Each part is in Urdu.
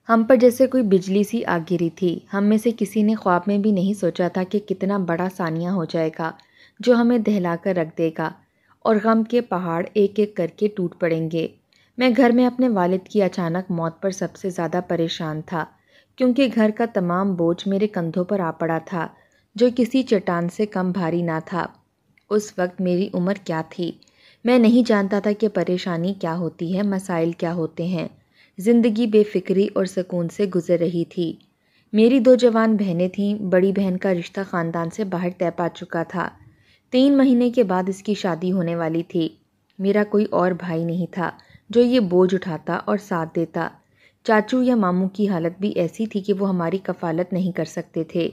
ہم پر جیسے کوئی بجلی سی آ گری تھی۔ ہم میں سے کسی نے خواب میں بھی نہیں سوچا تھا کہ کتنا بڑا سانیہ ہو جائے گا جو ہمیں دہلا کر رکھ دے گا اور غم کے پہاڑ ایک ایک کر کے ٹوٹ پڑیں گے۔ میں گھر میں اپنے والد کی اچانک موت پر سب سے زیادہ پریشان تھا، کیونکہ گھر کا تمام بوجھ میرے کندھوں پر آ پڑا تھا جو کسی چٹان سے کم بھاری نہ تھا۔ اس وقت میری عمر کیا تھی؟ میں نہیں جانتا تھا کہ پریشانی کیا ہوتی ہے، مسائل کیا ہوتے ہیں۔ زندگی بے فکری اور سکون سے گزر رہی تھی۔ میری 2 جوان بہنیں تھیں۔ بڑی بہن کا رشتہ خاندان سے باہر طے پا چکا تھا۔ 3 مہینے کے بعد اس کی شادی ہونے والی تھی۔ میرا کوئی اور بھائی نہیں تھا جو یہ بوجھ اٹھاتا اور ساتھ دیتا۔ چاچو یا ماموں کی حالت بھی ایسی تھی کہ وہ ہماری کفالت نہیں کر سکتے تھے۔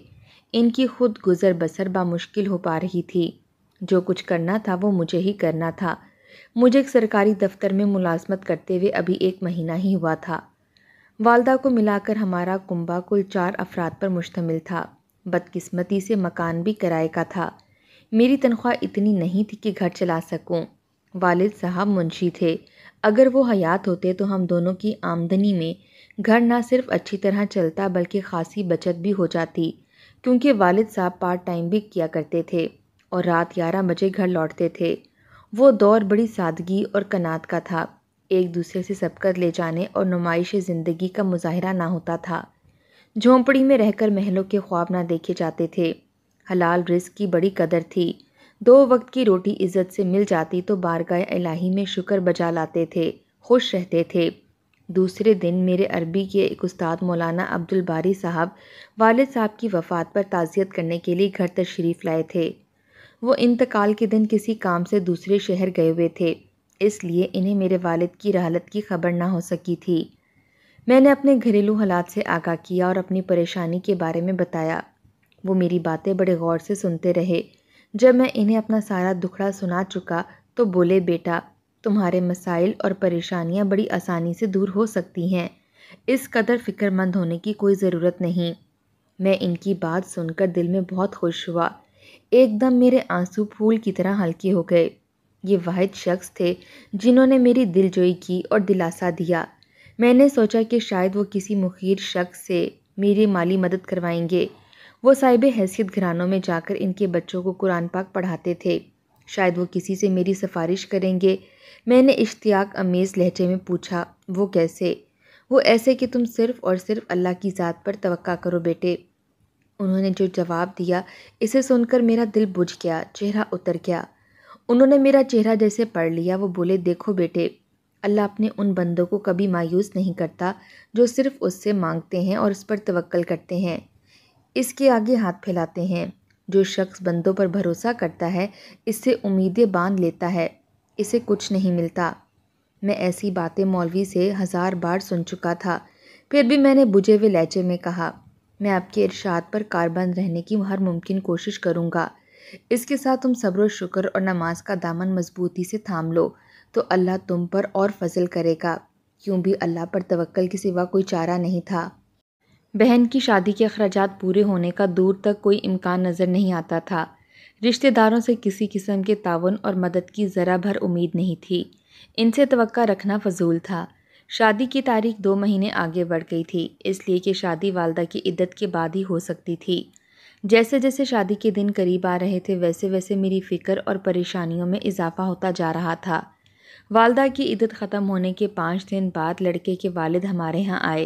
ان کی خود گزر بسر بامشکل ہو پا رہی تھی۔ جو کچھ کرنا تھا وہ مجھے ہی کرنا تھا۔ مجھے ایک سرکاری دفتر میں ملازمت کرتے ہوئے ابھی 1 مہینہ ہی ہوا تھا۔ والدہ کو ملا کر ہمارا کنبہ کل 4 افراد پر مشتمل تھا۔ بدقسمتی سے مکان بھی کرائے کا تھا۔ میری تنخواہ اتنی نہیں تھی کہ گھر چلا سکوں۔ والد صاحب منشی تھے۔ اگر وہ حیات ہوتے تو ہم دونوں کی آمدنی میں گھر نہ صرف اچھی طرح چلتا بلکہ خاصی بچت بھی ہو جاتی، کیونکہ والد صاحب پارٹ ٹائم بھی کیا کرتے تھے اور رات 11 بجے گھر لوٹتے تھے۔ وہ دور بڑی سادگی اور قناعت کا تھا۔ ایک دوسرے سے سبقت لے جانے اور نمائش زندگی کا مظاہرہ نہ ہوتا تھا۔ جھونپڑی میں رہ کر محلوں کے خواب نہ دیکھے جاتے تھے۔ حلال رزق کی بڑی قدر تھی۔ 2 وقت کی روٹی عزت سے مل جاتی تو بارگاہ الہی میں شکر بجا لاتے تھے، خوش رہتے تھے۔ دوسرے دن میرے عربی کے ایک استاد مولانا عبدالباری صاحب والد صاحب کی وفات پر تعزیت کرنے کے لیے گھر تشریف لائے تھے۔ وہ انتقال کے دن کسی کام سے دوسرے شہر گئے ہوئے تھے، اس لیے انہیں میرے والد کی رحلت کی خبر نہ ہو سکی تھی۔ میں نے اپنے گھریلو حالات سے آگاہ کیا اور اپنی پریشانی کے بارے میں بتایا۔ وہ میری باتیں بڑے غور سے سنتے رہے۔ جب میں انہیں اپنا سارا دکھڑا سنا چکا تو بولے، بیٹا، تمہارے مسائل اور پریشانیاں بڑی آسانی سے دور ہو سکتی ہیں، اس قدر فکر مند ہونے کی کوئی ضرورت نہیں۔ میں ان کی بات سن کر دل میں بہت خوش ہوا۔ ایک دم میرے آنسو پھول کی طرح ہلکے ہو گئے۔ یہ واحد شخص تھے جنہوں نے میری دل جوئی کی اور دلاسا دیا۔ میں نے سوچا کہ شاید وہ کسی مخیر شخص سے میری مالی مدد کروائیں گے۔ وہ صاحب حیثیت گھرانوں میں جا کر ان کے بچوں کو قرآن پاک پڑھاتے تھے۔ شاید وہ کسی سے میری سفارش کریں گے۔ میں نے اشتیاق امیز لہجے میں پوچھا، وہ کیسے؟ وہ ایسے کہ تم صرف اور صرف اللہ کی ذات پر توقع کرو بیٹے۔ انہوں نے جو جواب دیا اسے سن کر میرا دل بجھ گیا، چہرہ اتر گیا۔ انہوں نے میرا چہرہ جیسے پڑھ لیا۔ وہ بولے، دیکھو بیٹے، اللہ اپنے ان بندوں کو کبھی مایوس نہیں کرتا جو صرف اس سے مانگتے ہیں اور اس پر توکل کرتے ہیں، اس کے آگے ہاتھ پھیلاتے ہیں۔ جو شخص بندوں پر بھروسہ کرتا ہے، اس سے امیدیں باندھ لیتا ہے، اسے کچھ نہیں ملتا۔ میں ایسی باتیں مولوی سے 1000 بار سن چکا تھا، پھر بھی میں نے بجھے ہوئے لہجے میں کہا، میں آپ کے ارشاد پر کاربند رہنے کی ہر ممکن کوشش کروں گا۔ اس کے ساتھ تم صبر و شکر اور نماز کا دامن مضبوطی سے تھام لو تو اللہ تم پر اور فضل کرے گا۔ کیوں بھی اللہ پر توکل کے سوا کوئی چارہ نہیں تھا۔ بہن کی شادی کے اخراجات پورے ہونے کا دور تک کوئی امکان نظر نہیں آتا تھا۔ رشتہ داروں سے کسی قسم کے تعاون اور مدد کی ذرا بھر امید نہیں تھی۔ ان سے توقع رکھنا فضول تھا۔ شادی کی تاریخ 2 مہینے آگے بڑھ گئی تھی، اس لیے کہ شادی والدہ کی عدت کے بعد ہی ہو سکتی تھی۔ جیسے جیسے شادی کے دن قریب آ رہے تھے ویسے ویسے میری فکر اور پریشانیوں میں اضافہ ہوتا جا رہا تھا۔ والدہ کی عدت ختم ہونے کے 5 دن بعد لڑکے کے والد ہمارے ہاں آئے۔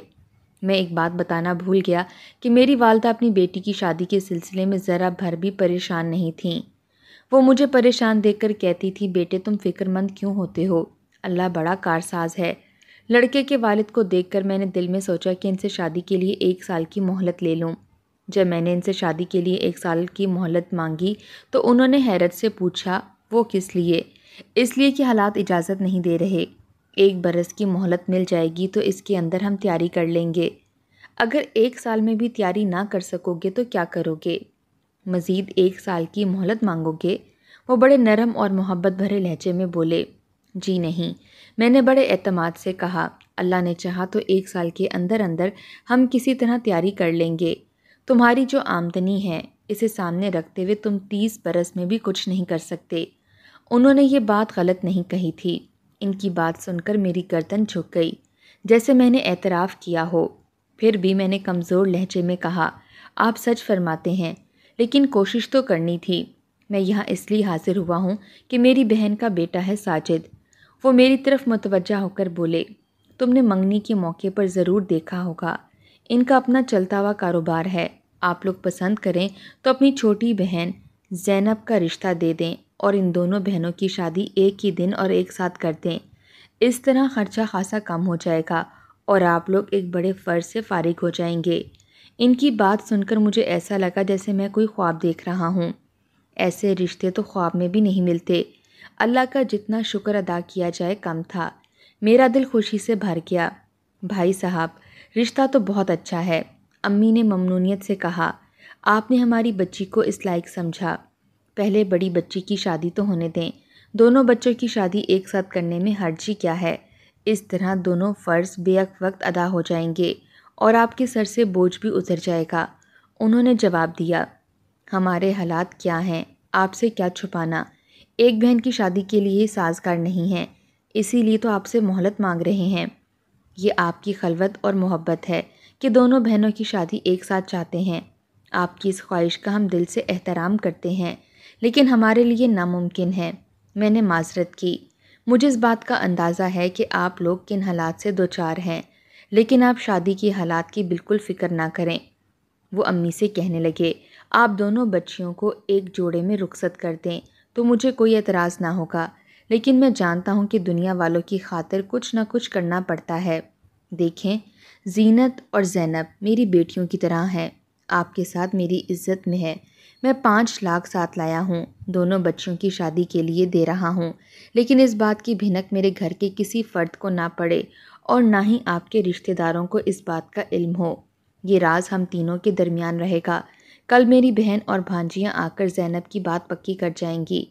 میں ایک بات بتانا بھول گیا کہ میری والدہ اپنی بیٹی کی شادی کے سلسلے میں ذرا بھر بھی پریشان نہیں تھیں۔ وہ مجھے پریشان دیکھ کر کہتی تھی، بیٹے تم فکر مند کیوں ہوتے ہو؟ اللہ بڑا کارساز ہے۔ لڑکے کے والد کو دیکھ کر میں نے دل میں سوچا کہ ان سے شادی کے لیے 1 سال کی مہلت لے لوں۔ جب میں نے ان سے شادی کے لیے 1 سال کی مہلت مانگی تو انہوں نے حیرت سے پوچھا، وہ کس لیے؟ اس لیے کہ حالات اجازت نہیں دے رہے۔ 1 برس کی مہلت مل جائے گی تو اس کے اندر ہم تیاری کر لیں گے۔ اگر 1 سال میں بھی تیاری نہ کر سکو گے تو کیا کرو گے؟ مزید 1 سال کی مہلت مانگو گے؟ وہ بڑے نرم اور محبت بھرے لہجے میں بولے۔ جی نہیں، میں نے بڑے اعتماد سے کہا، اللہ نے چاہا تو 1 سال کے اندر اندر ہم کسی طرح تیاری کر لیں گے۔ تمہاری جو آمدنی ہے اسے سامنے رکھتے ہوئے تم 30 برس میں بھی کچھ نہیں کر سکتے۔ انہوں نے یہ بات غلط نہیں کہی تھی۔ ان کی بات سن کر میری گردن جھک گئی، جیسے میں نے اعتراف کیا ہو۔ پھر بھی میں نے کمزور لہجے میں کہا، آپ سچ فرماتے ہیں، لیکن کوشش تو کرنی تھی۔ میں یہاں اس لیے حاضر ہوا ہوں کہ میری بہن کا بیٹا ہے ساجد۔ وہ میری طرف متوجہ ہو کر بولے، تم نے منگنی کے موقع پر ضرور دیکھا ہوگا، ان کا اپنا چلتا ہوا کاروبار ہے۔ آپ لوگ پسند کریں تو اپنی چھوٹی بہن زینب کا رشتہ دے دیں اور ان دونوں بہنوں کی شادی ایک ہی دن اور ایک ساتھ کر دیں۔ اس طرح خرچہ خاصا کم ہو جائے گا اور آپ لوگ ایک بڑے فرض سے فارغ ہو جائیں گے۔ ان کی بات سن کر مجھے ایسا لگا جیسے میں کوئی خواب دیکھ رہا ہوں۔ ایسے رشتے تو خواب میں بھی نہیں ملتے۔ اللہ کا جتنا شکر ادا کیا جائے کم تھا۔ میرا دل خوشی سے بھر گیا۔ بھائی صاحب، رشتہ تو بہت اچھا ہے، امی نے ممنونیت سے کہا۔ آپ نے ہماری بچی کو اس لائق سمجھا۔ پہلے بڑی بچی کی شادی تو ہونے دیں، دونوں بچوں کی شادی ایک ساتھ کرنے میں حرج ہی کیا ہے؟ اس طرح دونوں فرض بیک وقت ادا ہو جائیں گے اور آپ کے سر سے بوجھ بھی اتر جائے گا۔ انہوں نے جواب دیا، ہمارے حالات کیا ہیں، آپ سے کیا چھپانا؟ ایک بہن کی شادی کے لیے سازگار نہیں ہیں، اسی لیے تو آپ سے مہلت مانگ رہے ہیں۔ یہ آپ کی خلوت اور محبت ہے کہ دونوں بہنوں کی شادی ایک ساتھ چاہتے ہیں۔ آپ کی اس خواہش کا ہم دل سے احترام کرتے ہیں، لیکن ہمارے لیے ناممکن ہے۔ میں نے معذرت کی۔ مجھے اس بات کا اندازہ ہے کہ آپ لوگ کن حالات سے دوچار ہیں، لیکن آپ شادی کی حالات کی بالکل فکر نہ کریں۔ وہ امی سے کہنے لگے، آپ دونوں بچیوں کو ایک جوڑے میں رخصت کر دیں تو مجھے کوئی اعتراض نہ ہوگا، لیکن میں جانتا ہوں کہ دنیا والوں کی خاطر کچھ نہ کچھ کرنا پڑتا ہے۔ دیکھیں، زینت اور زینب میری بیٹیوں کی طرح ہیں، آپ کے ساتھ میری عزت میں ہے۔ میں 5 لاکھ ساتھ لایا ہوں، دونوں بچیوں کی شادی کے لیے دے رہا ہوں، لیکن اس بات کی بھنک میرے گھر کے کسی فرد کو نہ پڑے اور نہ ہی آپ کے رشتہ داروں کو اس بات کا علم ہو۔ یہ راز ہم تینوں کے درمیان رہے گا۔ کل میری بہن اور بھانجیاں آ کر زینب کی بات پکی کر جائیں گی۔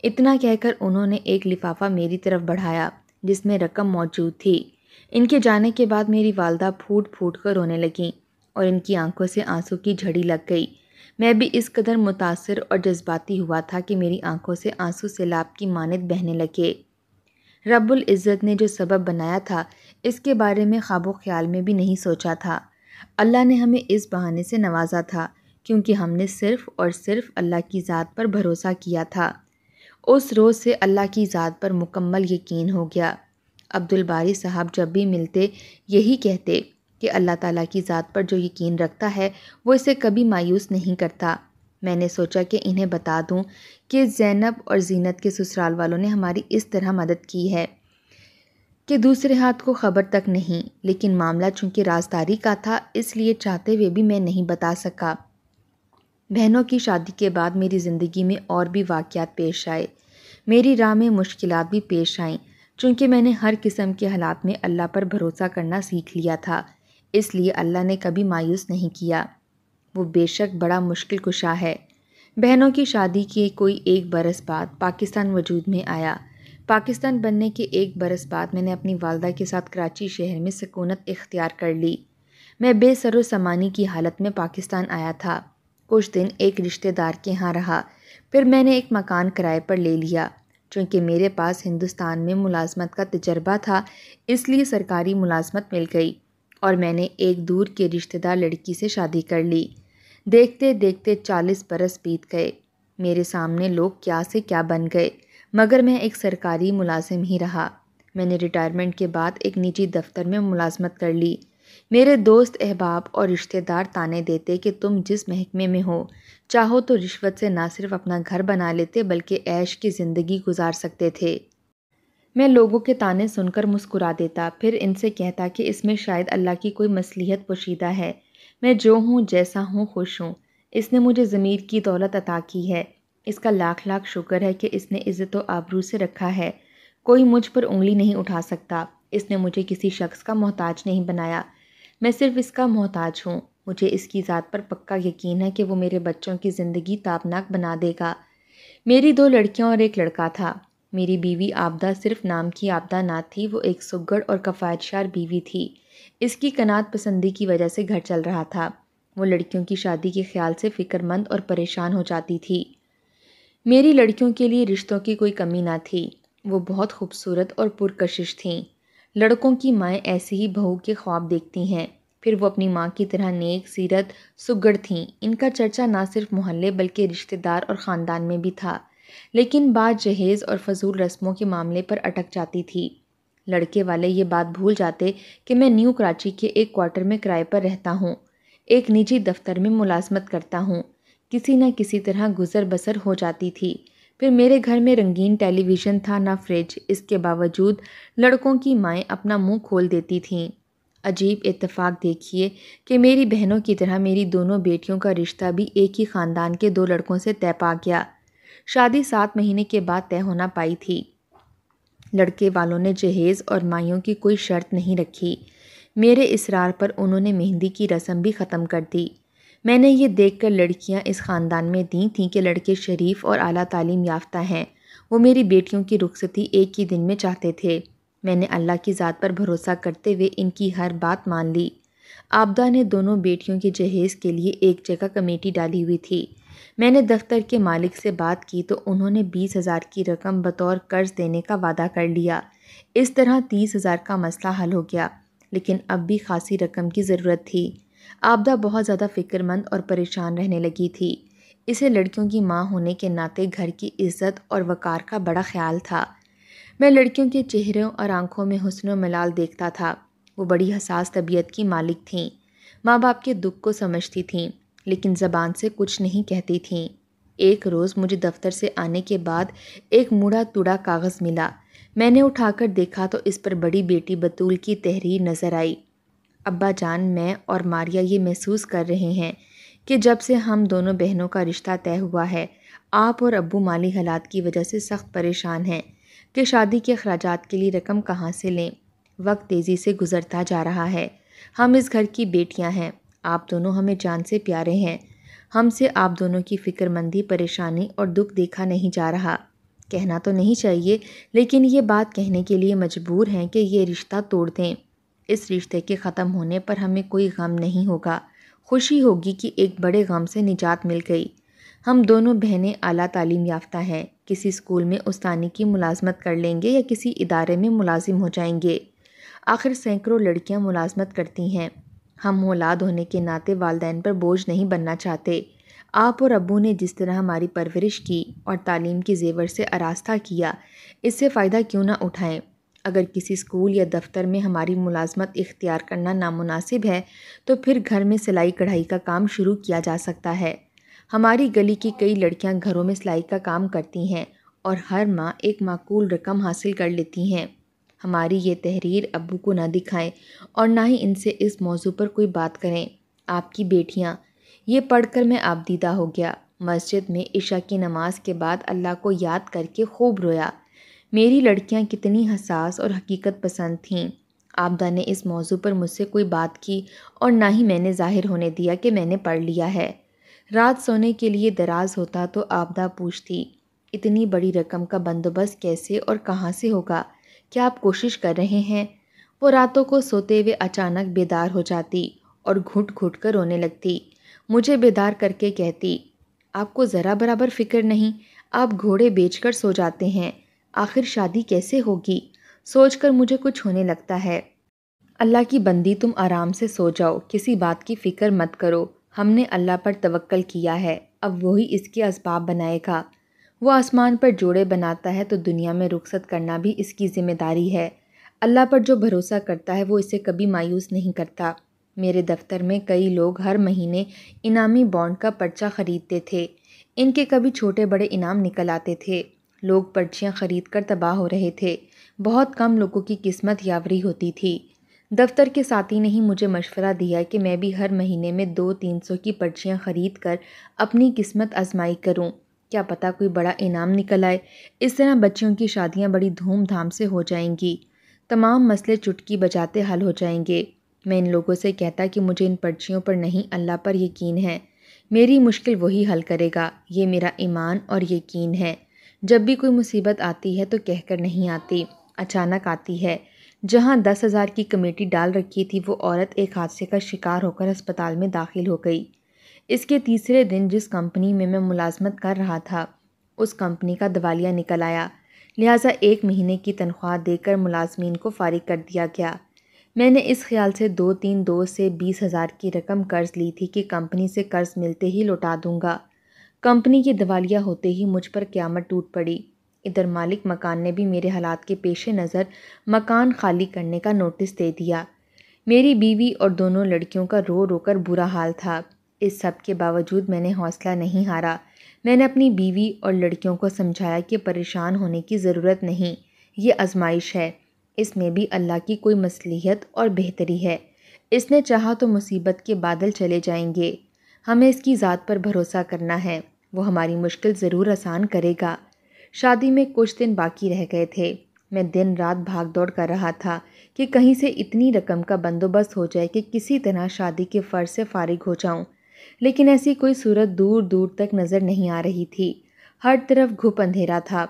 اتنا کہہ کر انہوں نے ایک لفافہ میری طرف بڑھایا جس میں رقم موجود تھی۔ ان کے جانے کے بعد میری والدہ پھوٹ پھوٹ کر رونے لگیں اور ان کی آنکھوں سے آنسو کی جھڑی لگ گئی۔ میں بھی اس قدر متاثر اور جذباتی ہوا تھا کہ میری آنکھوں سے آنسو سیلاب کی مانند بہنے لگے۔ رب العزت نے جو سبب بنایا تھا اس کے بارے میں خواب و خیال میں بھی نہیں سوچا تھا۔ اللہ نے ہمیں اس بہانے سے نوازا تھا کیونکہ ہم نے صرف اور صرف اللہ کی ذات پر بھروسہ کیا تھا۔ اس روز سے اللہ کی ذات پر مکمل یقین ہو گیا۔ عبدالباری صاحب جب بھی ملتے یہی کہتے کہ اللہ تعالیٰ کی ذات پر جو یقین رکھتا ہے وہ اسے کبھی مایوس نہیں کرتا۔ میں نے سوچا کہ انہیں بتا دوں کہ زینب اور زینت کے سسرال والوں نے ہماری اس طرح مدد کی ہے کہ دوسرے ہاتھ کو خبر تک نہیں، لیکن معاملہ چونکہ رازداری کا تھا اس لیے چاہتے ہوئے بھی میں نہیں بتا سکا۔ بہنوں کی شادی کے بعد میری زندگی میں اور بھی واقعات پیش آئے۔ میری راہ میں مشکلات بھی پیش آئیں، چونکہ میں نے ہر قسم کے حالات میں اللہ پر بھروسہ کرنا سیکھ لیا تھا، اس لیے اللہ نے کبھی مایوس نہیں کیا۔ وہ بے شک بڑا مشکل کشا ہے۔ بہنوں کی شادی کے کوئی 1 برس بعد پاکستان وجود میں آیا۔ پاکستان بننے کے 1 برس بعد میں نے اپنی والدہ کے ساتھ کراچی شہر میں سکونت اختیار کر لی۔ میں بے سر و سامانی کی حالت میں پاکستان آیا تھا۔ کچھ دن ایک رشتہ دار کے ہاں رہا، پھر میں نے ایک مکان کرائے پر لے لیا۔ چونکہ میرے پاس ہندوستان میں ملازمت کا تجربہ تھا اس لیے سرکاری ملازمت مل گئی اور میں نے ایک دور کے رشتہ دار لڑکی سے شادی کر لی۔ دیکھتے دیکھتے 40 برس بیت گئے۔ میرے سامنے لوگ کیا سے کیا بن گئے، مگر میں ایک سرکاری ملازم ہی رہا۔ میں نے ریٹائرمنٹ کے بعد ایک نجی دفتر میں ملازمت کر لی۔ میرے دوست احباب اور رشتہ دار تانے دیتے کہ تم جس محکمے میں ہو چاہو تو رشوت سے نہ صرف اپنا گھر بنا لیتے بلکہ عیش کی زندگی گزار سکتے تھے۔ میں لوگوں کے تانے سن کر مسکرا دیتا، پھر ان سے کہتا کہ اس میں شاید اللہ کی کوئی مصلحت پوشیدہ ہے۔ میں جو ہوں جیسا ہوں خوش ہوں۔ اس نے مجھے ضمیر کی دولت عطا کی ہے، اس کا لاکھ لاکھ شکر ہے کہ اس نے عزت و آبرو سے رکھا ہے۔ کوئی مجھ پر انگلی نہیں اٹھا سکتا۔ اس نے مجھے کسی شخص کا محتاج نہیں بنایا، میں صرف اس کا محتاج ہوں۔ مجھے اس کی ذات پر پکا یقین ہے کہ وہ میرے بچوں کی زندگی تابناک بنا دے گا۔ میری 2 لڑکیاں اور 1 لڑکا تھا۔ میری بیوی عابدہ صرف نام کی عابدہ نہ تھی، وہ ایک سگڑ اور کفایتشار بیوی تھی۔ اس کی قناعت پسندی کی وجہ سے گھر چل رہا تھا۔ وہ لڑکیوں کی شادی کے خیال سے فکر مند اور پریشان ہو جاتی تھی۔ میری لڑکیوں کے لیے رشتوں کی کوئی کمی نہ تھی، وہ بہت خوبصورت اور پرکشش تھیں۔ لڑکوں کی مائیں ایسی ہی بہو کے خواب دیکھتی ہیں، پھر وہ اپنی ماں کی طرح نیک سیرت سگڑ تھیں۔ ان کا چرچا نہ صرف محلے بلکہ رشتہ دار اور خاندان میں بھی تھا، لیکن بات جہیز اور فضول رسموں کے معاملے پر اٹک جاتی تھی۔ لڑکے والے یہ بات بھول جاتے کہ میں نیو کراچی کے ایک کوارٹر میں کرائے پر رہتا ہوں، ایک نجی دفتر میں ملازمت کرتا ہوں، کسی نہ کسی طرح گزر بسر ہو جاتی تھی۔ پھر میرے گھر میں رنگین ٹیلی ویژن تھا نہ فریج، اس کے باوجود لڑکوں کی مائیں اپنا منہ کھول دیتی تھیں۔ عجیب اتفاق دیکھیے کہ میری بہنوں کی طرح میری دونوں بیٹیوں کا رشتہ بھی ایک ہی خاندان کے دو لڑکوں سے طے پا گیا۔ شادی 7 مہینے کے بعد طے ہونا پائی تھی۔ لڑکے والوں نے جہیز اور مائیوں کی کوئی شرط نہیں رکھی۔ میرے اصرار پر انہوں نے مہندی کی رسم بھی ختم کر دی۔ میں نے یہ دیکھ کر لڑکیاں اس خاندان میں دی تھیں کہ لڑکے شریف اور اعلیٰ تعلیم یافتہ ہیں۔ وہ میری بیٹیوں کی رخصتی ایک ہی دن میں چاہتے تھے۔ میں نے اللہ کی ذات پر بھروسہ کرتے ہوئے ان کی ہر بات مان لی۔ عابدہ نے دونوں بیٹیوں کے جہیز کے لیے ایک جگہ کمیٹی ڈالی ہوئی تھی۔ میں نے دفتر کے مالک سے بات کی تو انہوں نے 20,000 کی رقم بطور قرض دینے کا وعدہ کر لیا۔ اس طرح 30,000 کا مسئلہ حل ہو گیا، لیکن اب بھی خاصی رقم کی ضرورت تھی۔ عابدہ بہت زیادہ فکر مند اور پریشان رہنے لگی تھی۔ اسے لڑکیوں کی ماں ہونے کے ناطے گھر کی عزت اور وقار کا بڑا خیال تھا۔ میں لڑکیوں کے چہروں اور آنکھوں میں حسن و ملال دیکھتا تھا۔ وہ بڑی حساس طبیعت کی مالک تھیں، ماں باپ کے دکھ کو سمجھتی تھیں، لیکن زبان سے کچھ نہیں کہتی تھیں۔ ایک روز مجھے دفتر سے آنے کے بعد ایک مڑا توڑا کاغذ ملا۔ میں نے اٹھا کر دیکھا تو اس پر بڑی بیٹی بطول کی تحریر نظر آئی۔ ابا جان، میں اور ماریا یہ محسوس کر رہے ہیں کہ جب سے ہم دونوں بہنوں کا رشتہ طے ہوا ہے، آپ اور ابو مالی حالات کی وجہ سے سخت پریشان ہیں کہ شادی کے اخراجات کے لیے رقم کہاں سے لیں۔ وقت تیزی سے گزرتا جا رہا ہے۔ ہم اس گھر کی بیٹیاں ہیں۔ آپ دونوں ہمیں جان سے پیارے ہیں۔ ہم سے آپ دونوں کی فکر مندی، پریشانی اور دکھ دیکھا نہیں جا رہا۔ کہنا تو نہیں چاہیے، لیکن یہ بات کہنے کے لیے مجبور ہیں کہ یہ رشتہ توڑ دیں۔ اس رشتے کے ختم ہونے پر ہمیں کوئی غم نہیں ہوگا، خوشی ہوگی کہ ایک بڑے غم سے نجات مل گئی۔ ہم دونوں بہنیں اعلیٰ تعلیم یافتہ ہیں، کسی اسکول میں استانی کی ملازمت کر لیں گے یا کسی ادارے میں ملازم ہو جائیں گے۔ آخر سینکڑوں لڑکیاں ملازمت کرتی ہیں۔ ہم اولاد ہونے کے ناطے والدین پر بوجھ نہیں بننا چاہتے۔ آپ اور ابو نے جس طرح ہماری پرورش کی اور تعلیم کی زیور سے آراستہ کیا، اس سے فائدہ کیوں نہ اٹھائیں۔ اگر کسی اسکول یا دفتر میں ہماری ملازمت اختیار کرنا نامناسب ہے تو پھر گھر میں سلائی کڑھائی کا کام شروع کیا جا سکتا ہے۔ ہماری گلی کی کئی لڑکیاں گھروں میں سلائی کا کام کرتی ہیں اور ہر ماہ ایک معقول رقم حاصل کر لیتی ہیں۔ ہماری یہ تحریر ابو کو نہ دکھائیں اور نہ ہی ان سے اس موضوع پر کوئی بات کریں۔ آپ کی بیٹیاں۔ یہ پڑھ کر میں آبدیدہ ہو گیا۔ مسجد میں عشاء کی نماز کے بعد اللہ کو یاد کر کے خوب رویا۔ میری لڑکیاں کتنی حساس اور حقیقت پسند تھیں۔ عابدہ نے اس موضوع پر مجھ سے کوئی بات کی اور نہ ہی میں نے ظاہر ہونے دیا کہ میں نے پڑھ لیا ہے۔ رات سونے کے لیے دراز ہوتا تو عابدہ پوچھتی، اتنی بڑی رقم کا بندوبست کیسے اور کہاں سے ہوگا؟ کیا آپ کوشش کر رہے ہیں؟ وہ راتوں کو سوتے ہوئے اچانک بیدار ہو جاتی اور گھٹ گھٹ کر رونے لگتی۔ مجھے بیدار کر کے کہتی، آپ کو ذرا برابر فکر نہیں، آپ گھوڑے بیچ کر سو جاتے ہیں، آخر شادی کیسے ہوگی؟ سوچ کر مجھے کچھ ہونے لگتا ہے۔ اللہ کی بندی، تم آرام سے سو جاؤ، کسی بات کی فکر مت کرو۔ ہم نے اللہ پر توکل کیا ہے، اب وہی اس کے اسباب بنائے گا۔ وہ آسمان پر جوڑے بناتا ہے تو دنیا میں رخصت کرنا بھی اس کی ذمہ داری ہے۔ اللہ پر جو بھروسہ کرتا ہے وہ اسے کبھی مایوس نہیں کرتا۔ میرے دفتر میں کئی لوگ ہر مہینے انعامی بانڈ کا پرچہ خریدتے تھے۔ ان کے کبھی چھوٹے بڑے انعام نکل آتے تھے۔ لوگ پرچیاں خرید کر تباہ ہو رہے تھے۔ بہت کم لوگوں کی قسمت یاوری ہوتی تھی۔ دفتر کے ساتھی نے ہی مجھے مشورہ دیا کہ میں بھی ہر مہینے میں 200-300 کی پرچیاں خرید کر اپنی قسمت آزمائی کروں، کیا پتہ کوئی بڑا انعام نکل آئے۔ اس طرح بچیوں کی شادیاں بڑی دھوم دھام سے ہو جائیں گی، تمام مسئلے چٹکی بجاتے حل ہو جائیں گے۔ میں ان لوگوں سے کہتا کہ مجھے ان پرچیوں پر نہیں، اللہ پر یقین ہے، میری مشکل وہی حل کرے گا، یہ میرا ایمان اور یقین ہے۔ جب بھی کوئی مصیبت آتی ہے تو کہہ کر نہیں آتی، اچانک آتی ہے۔ جہاں 10,000 کی کمیٹی ڈال رکھی تھی، وہ عورت ایک حادثے کا شکار ہو کر ہسپتال میں داخل ہو گئی۔ اس کے تیسرے دن جس کمپنی میں ملازمت کر رہا تھا، اس کمپنی کا دیوالیہ نکل آیا، لہٰذا 1 مہینے کی تنخواہ دے کر ملازمین کو فارغ کر دیا گیا۔ میں نے اس خیال سے 2-3 دوست سے 20,000 کی رقم قرض لی تھی کہ کمپنی سے قرض ملتے ہی لوٹا دوں گا۔ کمپنی کی دیوالیہ ہوتے ہی مجھ پر قیامت ٹوٹ پڑی۔ ادھر مالک مکان نے بھی میرے حالات کے پیش نظر مکان خالی کرنے کا نوٹس دے دیا۔ میری بیوی اور دونوں لڑکیوں کا رو رو کر برا حال تھا۔ اس سب کے باوجود میں نے حوصلہ نہیں ہارا۔ میں نے اپنی بیوی اور لڑکیوں کو سمجھایا کہ پریشان ہونے کی ضرورت نہیں، یہ آزمائش ہے، اس میں بھی اللہ کی کوئی مصلحت اور بہتری ہے۔ اس نے چاہا تو مصیبت کے بادل چلے جائیں گے۔ ہمیں اس کی ذات پر بھروسہ کرنا ہے، وہ ہماری مشکل ضرور آسان کرے گا۔ شادی میں کچھ دن باقی رہ گئے تھے۔ میں دن رات بھاگ دوڑ کر رہا تھا کہ کہیں سے اتنی رقم کا بندوبست ہو جائے کہ کسی طرح شادی کے فرض سے فارغ ہو جاؤں، لیکن ایسی کوئی صورت دور دور تک نظر نہیں آ رہی تھی۔ ہر طرف گھپ اندھیرا تھا۔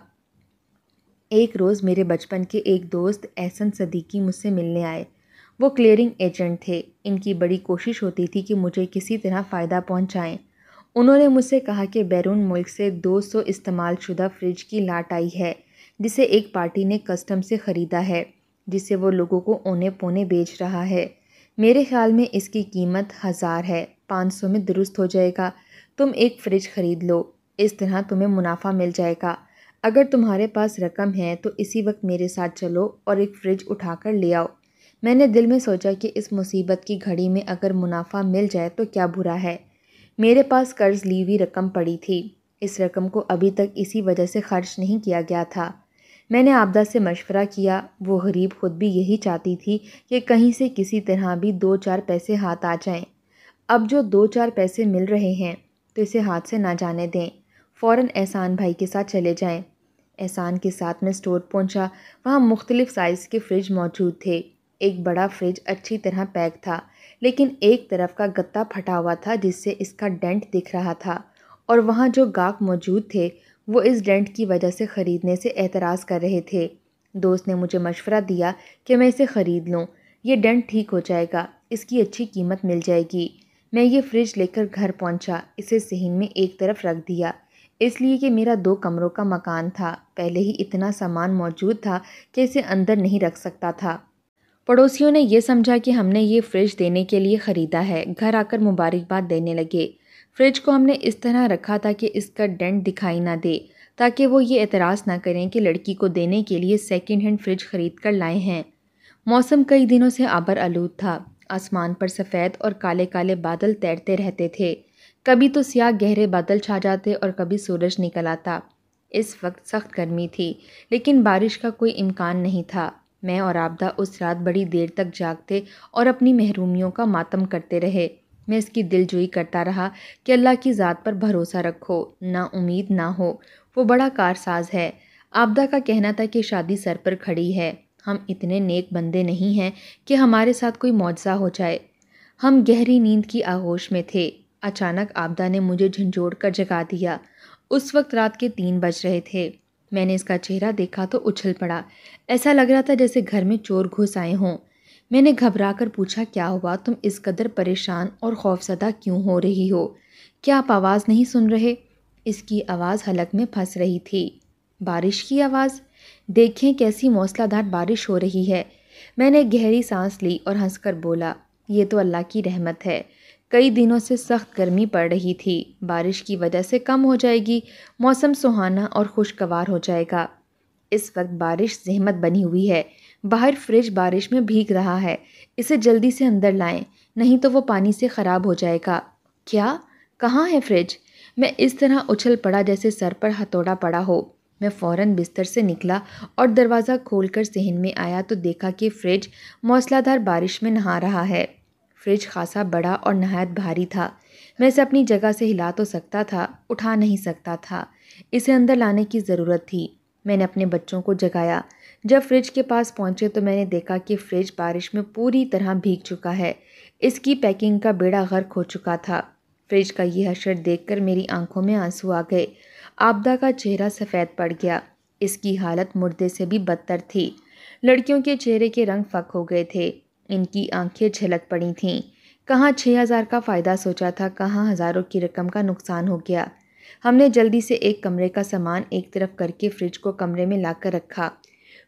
ایک روز میرے بچپن کے ایک دوست احسن صدیقی مجھ سے ملنے آئے۔ وہ کلیئرنگ ایجنٹ تھے۔ ان کی بڑی کوشش ہوتی تھی کہ مجھے کسی طرح فائدہ پہنچائیں۔ انہوں نے مجھ سے کہا کہ بیرون ملک سے 200 استعمال شدہ فریج کی لاٹ آئی ہے، جسے ایک پارٹی نے کسٹم سے خریدا ہے، جسے وہ لوگوں کو اونے پونے بیچ رہا ہے۔ میرے خیال میں اس کی قیمت 1000 ہے، 500 میں درست ہو جائے گا۔ تم ایک فریج خرید لو، اس طرح تمہیں منافع مل جائے گا۔ اگر تمہارے پاس رقم ہے تو اسی وقت میرے ساتھ چلو اور ایک فریج اٹھا کر لے آؤ۔ میں نے دل میں سوچا کہ اس مصیبت کی گھڑی میں اگر منافع مل جائے تو کیا برا ہے۔ میرے پاس قرض لی ہوئی رقم پڑی تھی۔ اس رقم کو ابھی تک اسی وجہ سے خرچ نہیں کیا گیا تھا۔ میں نے عابدہ سے مشورہ کیا۔ وہ غریب خود بھی یہی چاہتی تھی کہ کہیں سے کسی طرح بھی 2-4 پیسے ہاتھ آ جائیں۔ اب جو 2-4 پیسے مل رہے ہیں تو اسے ہاتھ سے نہ جانے دیں، فوراً احسان بھائی کے ساتھ چلے جائیں۔ احسان کے ساتھ میں اسٹور پہنچا۔ وہاں مختلف سائز کے فریج موجود تھے۔ ایک بڑا فریج اچھی طرح پیک تھا، لیکن ایک طرف کا گتا پھٹا ہوا تھا جس سے اس کا ڈنٹ دکھ رہا تھا، اور وہاں جو گاہک موجود تھے وہ اس ڈنٹ کی وجہ سے خریدنے سے اعتراض کر رہے تھے۔ دوست نے مجھے مشورہ دیا کہ میں اسے خرید لوں، یہ ڈنٹ ٹھیک ہو جائے گا، اس کی اچھی قیمت مل جائے گی۔ میں یہ فریج لے کر گھر پہنچا، اسے صحن میں ایک طرف رکھ دیا، اس لیے کہ میرا 2 کمروں کا مکان تھا، پہلے ہی اتنا سامان موجود تھا کہ اسے اندر نہیں رکھ سکتا تھا۔ پڑوسیوں نے یہ سمجھا کہ ہم نے یہ فریج دینے کے لیے خریدا ہے، گھر آ کر مبارکباد دینے لگے۔ فریج کو ہم نے اس طرح رکھا تھا کہ اس کا ڈنٹ دکھائی نہ دے، تاکہ وہ یہ اعتراض نہ کریں کہ لڑکی کو دینے کے لیے سیکنڈ ہینڈ فریج خرید کر لائے ہیں۔ موسم کئی دنوں سے آبر آلود تھا۔ آسمان پر سفید اور کالے کالے بادل تیرتے رہتے تھے، کبھی تو سیاہ گہرے بادل چھا جاتے اور کبھی سورج نکل آتا۔ اس وقت سخت گرمی تھی، لیکن بارش کا کوئی امکان نہیں تھا۔ میں اور عابدہ اس رات بڑی دیر تک جاگتے اور اپنی محرومیوں کا ماتم کرتے رہے۔ میں اس کی دل جوئی کرتا رہا کہ اللہ کی ذات پر بھروسہ رکھو، نا امید نہ ہو، وہ بڑا کارساز ہے۔ عابدہ کا کہنا تھا کہ شادی سر پر کھڑی ہے، ہم اتنے نیک بندے نہیں ہیں کہ ہمارے ساتھ کوئی معجزہ ہو جائے۔ ہم گہری نیند کی آغوش میں تھے۔ اچانک عابدہ نے مجھے جھنجھوڑ کر جگا دیا۔ اس وقت رات کے 3 بج رہے تھے۔ میں نے اس کا چہرہ دیکھا تو اچھل پڑا، ایسا لگ رہا تھا جیسے گھر میں چور گھس آئے ہوں۔ میں نے گھبرا کر پوچھا، کیا ہوا؟ تم اس قدر پریشان اور خوفزدہ کیوں ہو رہی ہو؟ کیا آپ آواز نہیں سن رہے؟ اس کی آواز حلق میں پھنس رہی تھی۔ بارش کی آواز؟ دیکھیں کیسی موسلا دھار بارش ہو رہی ہے۔ میں نے گہری سانس لی اور ہنس کر بولا، یہ تو اللہ کی رحمت ہے، کئی دنوں سے سخت گرمی پڑ رہی تھی، بارش کی وجہ سے کم ہو جائے گی، موسم سہانا اور خوشگوار ہو جائے گا۔ اس وقت بارش زحمت بنی ہوئی ہے، باہر فریج بارش میں بھیگ رہا ہے، اسے جلدی سے اندر لائیں، نہیں تو وہ پانی سے خراب ہو جائے گا۔ کیا؟ کہاں ہے فریج؟ میں اس طرح اچھل پڑا جیسے سر پر ہتھوڑا پڑا ہو۔ میں فوراً بستر سے نکلا اور دروازہ کھول کر صحن میں آیا تو دیکھا کہ فریج موسلا دھار بارش میں نہا رہا ہے۔ فریج خاصا بڑا اور نہایت بھاری تھا۔ میں اسے اپنی جگہ سے ہلا تو سکتا تھا، اٹھا نہیں سکتا تھا، اسے اندر لانے کی ضرورت تھی۔ میں نے اپنے بچوں کو جگایا۔ جب فریج کے پاس پہنچے تو میں نے دیکھا کہ فریج بارش میں پوری طرح بھیگ چکا ہے، اس کی پیکنگ کا بیڑا غرق ہو چکا تھا۔ فریج کا یہ حشر دیکھ کر میری آنکھوں میں آنسو آ گئے۔ عابدہ کا چہرہ سفید پڑ گیا، اس کی حالت مردے سے بھی بدتر تھی۔ لڑکیوں کے چہرے کے رنگ فک ہو گئے تھے، ان کی آنکھیں جھلک پڑی تھیں۔ کہاں 6,000 کا فائدہ سوچا تھا، کہاں ہزاروں کی رقم کا نقصان ہو گیا۔ ہم نے جلدی سے ایک کمرے کا سامان ایک طرف کر کے فریج کو کمرے میں لا کر رکھا۔